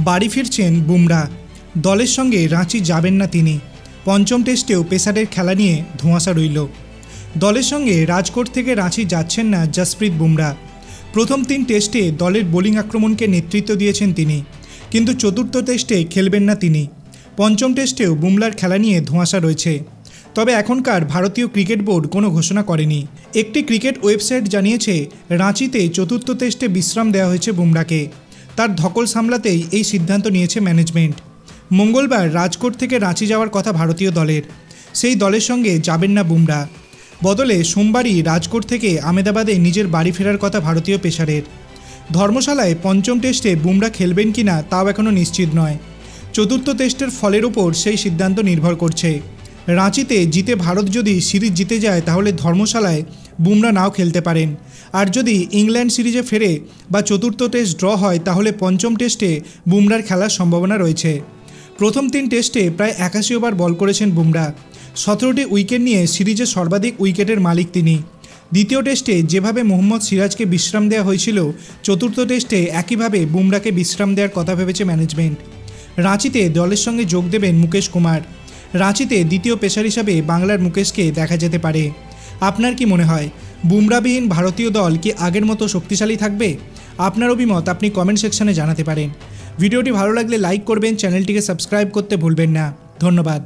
বাড়ি ফিরছেন বুমরা। দলের সঙ্গে রাঁচি যাবেন না তিনি। পঞ্চম টেস্টেও পেসারের খেলা নিয়ে ধোঁয়াশা রইল। দলের সঙ্গে রাজকোট থেকে রাঁচি যাচ্ছেন না জসপ্রীত বুমরা। প্রথম 3 টেস্টে দলের বোলিং আক্রমণকে নেতৃত্ব দিয়েছেন তিনি, কিন্তু চতুর্থ টেস্টে খেলবেন না তিনি। পঞ্চম টেস্টেও বুমরার খেলা নিয়ে ধোঁয়াশা রয়েছে। তবে এখনকার ভারতীয় ক্রিকেট বোর্ড কোনো ঘোষণা করেনি। একটি ক্রিকেট ওয়েবসাইট জানিয়েছে রাঁচিতে চতুর্থ টেস্টে বিশ্রাম দেওয়া হয়েছে বুমরাকে। তার ধকল সামলাতেই এই সিদ্ধান্ত নিয়েছে ম্যানেজমেন্ট। মঙ্গলবার রাজকোট থেকে রাঁচি যাওয়ার কথা ভারতীয় দলের। সেই দলের সঙ্গে যাবেন না বুমরা। বদলে সোমবারই রাজকোট থেকে আহমেদাবাদে নিজের বাড়ি ফেরার কথা ভারতীয় পেসারের। ধর্মশালায় পঞ্চম টেস্টে বুমরা খেলবেন কিনা তাও এখনও নিশ্চিত নয়। চতুর্থ টেস্টের ফলের ওপর সেই সিদ্ধান্ত নির্ভর করছে। রাঁচিতে জিতে ভারত যদি সিরিজ জিতে যায় তাহলে ধর্মশালায় বুমরা নাও খেলতে পারেন। আর যদি ইংল্যান্ড সিরিজে ফেরে বা চতুর্থ টেস্ট ড্র হয় তাহলে পঞ্চম টেস্টে বুমরার খেলার সম্ভাবনা রয়েছে। প্রথম 3 টেস্টে প্রায় 81 ওভার বল করেছেন বুমরা। 17টি উইকেট নিয়ে সিরিজে সর্বাধিক উইকেটের মালিক তিনি। দ্বিতীয় টেস্টে যেভাবে মোহাম্মদ সিরাজকে বিশ্রাম দেওয়া হয়েছিল, চতুর্থ টেস্টে একইভাবে বুমরাকে বিশ্রাম দেওয়ার কথা ভেবেছে ম্যানেজমেন্ট। রাঁচিতে দলের সঙ্গে যোগ দেবেন মুকেশ কুমার। রাঁচিতে দ্বিতীয় পেসার হিসাবে বাংলার মুকেশকে দেখা যেতে পারে। আপনার কি মনে হয়, বুমরাবিহীন ভারতীয় দল কি আগের মতো শক্তিশালী থাকবে? আপনার অভিমত আপনি কমেন্ট সেকশনে জানাতে পারেন। ভিডিওটি ভালো লাগলে লাইক করবেন, চ্যানেলটিকে সাবস্ক্রাইব করতে ভুলবেন না। ধন্যবাদ।